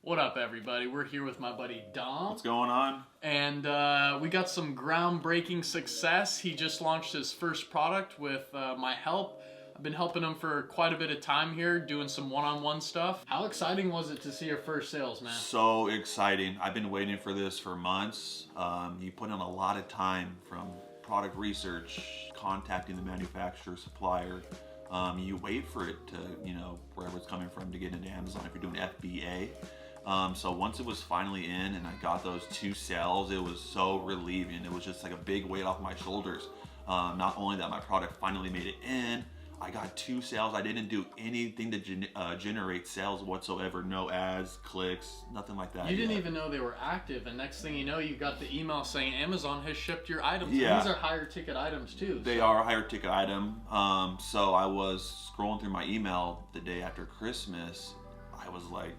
What up, everybody? We're here with my buddy Dom. What's going on? And we got some groundbreaking success. He just launched his first product with my help. I've been helping him for quite a bit of time here, doing some one-on-one stuff. How exciting was it to see your first sales, man? So exciting. I've been waiting for this for months. You put in a lot of time from product research, contacting the manufacturer, supplier. You wait for it to, wherever it's coming from to get into Amazon if you're doing FBA. So once it was finally in and I got those 2 sales, it was so relieving. It was just like a big weight off my shoulders. Not only that my product finally made it in, I got 2 sales. I didn't do anything to generate sales whatsoever. No ads, clicks, nothing like that. You didn't even know they were active, and next thing you know, you got the email saying Amazon has shipped your items. Yeah. These are higher ticket items too. They are a higher ticket item. So I was scrolling through my email the day after Christmas. I was like,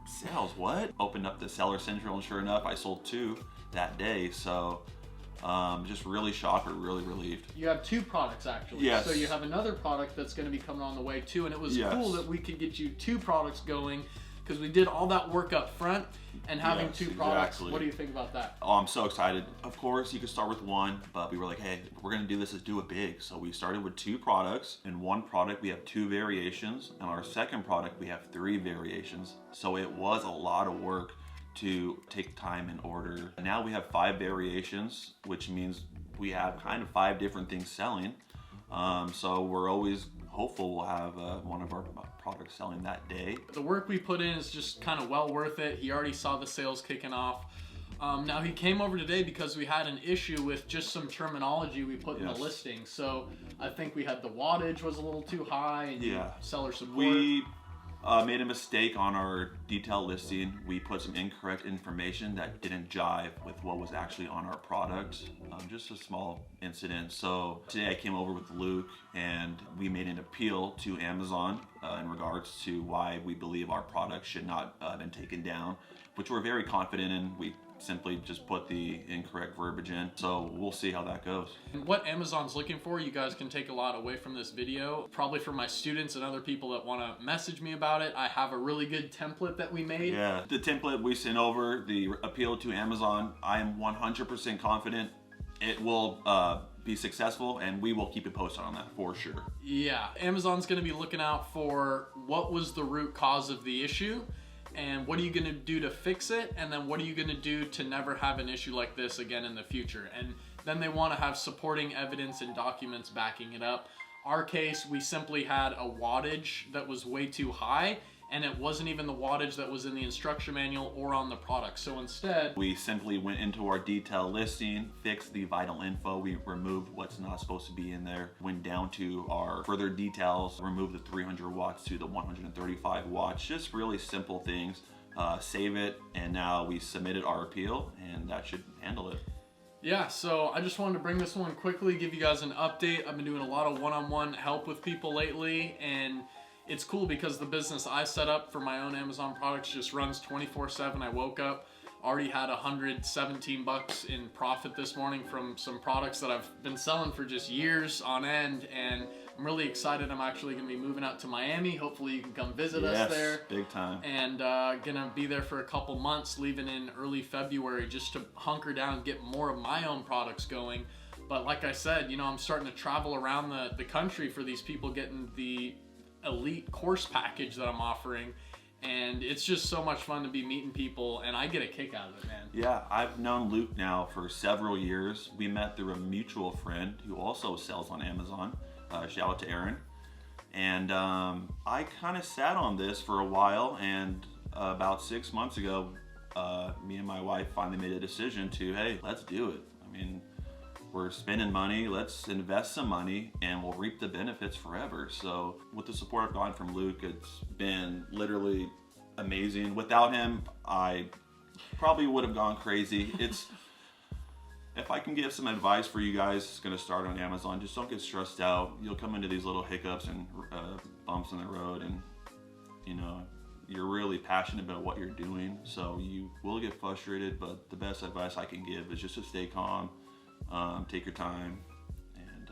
sales, what? Opened up the Seller Central, and sure enough, I sold 2 that day. So just really shocked or really relieved. You have 2 products actually. Yes. So you have another product that's going to be coming on the way too, and it was cool that we could get you 2 products going because we did all that work up front and having 2 products. Exactly. What do you think about that? Oh, I'm so excited. Of course, you could start with 1, but we were like, hey, if we're gonna do this, let's do it big. So we started with 2 products. In one product, we have 2 variations. And our second product, we have 3 variations. So it was a lot of work to take time and order. Now we have 5 variations, which means we have kind of 5 different things selling. So we're always hopeful we'll have one of our products selling that day. The work we put in is just kind of well worth it. He already saw the sales kicking off. Now he came over today because we had an issue with just some terminology we put in the listing. So I think we had the wattage was a little too high and seller support. We made a mistake on our detail listing. We put some incorrect information that didn't jive with what was actually on our product. Just a small incident. So today I came over with Luke and we made an appeal to Amazon in regards to why we believe our product should not have been taken down, which we're very confident in. We simply just put the incorrect verbiage in. So we'll see how that goes. And what Amazon's looking for, you guys can take a lot away from this video. Probably for my students and other people that want to message me about it, I have a really good template that we made. Yeah, the template we sent over, the appeal to Amazon, I am 100% confident it will be successful, and we will keep you posted on that for sure. Yeah, Amazon's going to be looking out for what was the root cause of the issue, and what are you going to do to fix it, and then what are you going to do to never have an issue like this again in the future. And then they want to have supporting evidence and documents backing it up. Our case, we simply had a wattage that was way too high, and it wasn't even the wattage that was in the instruction manual or on the product. So instead, we simply went into our detail listing, fixed the vital info, we removed what's not supposed to be in there, went down to our further details, removed the 300 watts to the 135 watts, just really simple things. Save it, and now we submitted our appeal, and that should handle it. Yeah, so I just wanted to bring this one quickly, give you guys an update. I've been doing a lot of one-on-one help with people lately, and it's cool because the business I set up for my own Amazon products just runs 24/7. I woke up, already had $117 in profit this morning from some products that I've been selling for just years on end, and I'm really excited. I'm actually going to be moving out to Miami. Hopefully you can come visit us there. Big time. And gonna be there for a couple months, leaving in early February just to hunker down and get more of my own products going. But like I said, I'm starting to travel around the country for these people getting the elite course package that I'm offering, and it's just so much fun to be meeting people, and I get a kick out of it, man. Yeah, I've known Luke now for several years. We met through a mutual friend who also sells on Amazon. Shout out to Aaron. And I kind of sat on this for a while, and about 6 months ago, me and my wife finally made a decision to, hey, let's do it. I mean, we're spending money, let's invest some money, and we'll reap the benefits forever. So with the support I've gotten from Luke, it's been literally amazing. Without him, I probably would have gone crazy. If I can give some advice for you guys gonna start on Amazon, just don't get stressed out. You'll come into these little hiccups and bumps in the road, and you're really passionate about what you're doing, so you will get frustrated, but the best advice I can give is just to stay calm. Take your time and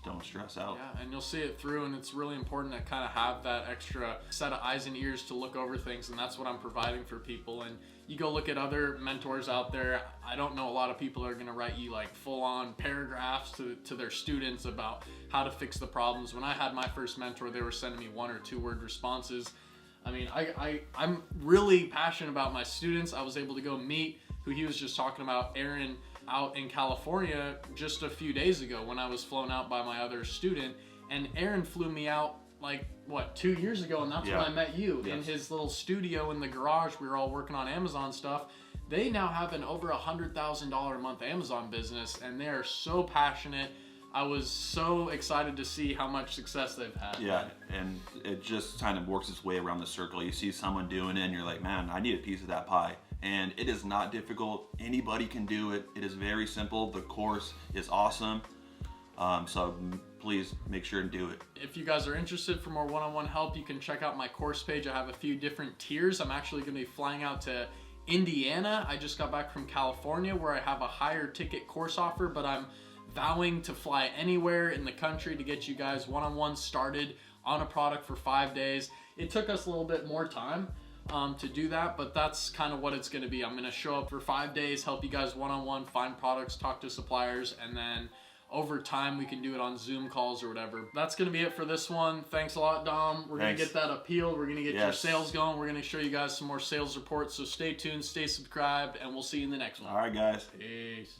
don't stress out. Yeah, and you'll see it through, and it's really important to kind of have that extra set of eyes and ears to look over things, and that's what I'm providing for people. And you go look at other mentors out there, I don't know a lot of people are going to write you like full-on paragraphs to their students about how to fix the problems. When I had my first mentor, they were sending me 1 or 2 word responses. I mean, I'm really passionate about my students. I was able to go meet who he was just talking about, Aaron, out in California just a few days ago when I was flown out by my other student. And Aaron flew me out like, what, 2 years ago, and that's when I met you in his little studio in the garage. We were all working on Amazon stuff. They now have an over $100,000 a month Amazon business, and they are so passionate. I was so excited to see how much success they've had. Yeah, and it just kind of works its way around the circle. You see someone doing it and you're like, man, I need a piece of that pie. And it is not difficult. Anybody can do it. It is very simple. The course is awesome. So please make sure and do it. If you guys are interested for more one-on-one help, you can check out my course page. I have a few different tiers. I'm actually going to be flying out to Indiana. I just got back from California where I have a higher ticket course offer, but I'm vowing to fly anywhere in the country to get you guys one-on-one started on a product for 5 days. It took us a little bit more time to do that, but that's kind of what it's going to be. I'm going to show up for 5 days, help you guys one-on-one, find products, talk to suppliers, and then over time we can do it on Zoom calls or whatever. That's going to be it for this one. Thanks a lot, Dom. We're going to get that appealed. We're going to get your sales going. We're going to show you guys some more sales reports. So stay tuned, stay subscribed, and we'll see you in the next one. All right, guys. Peace.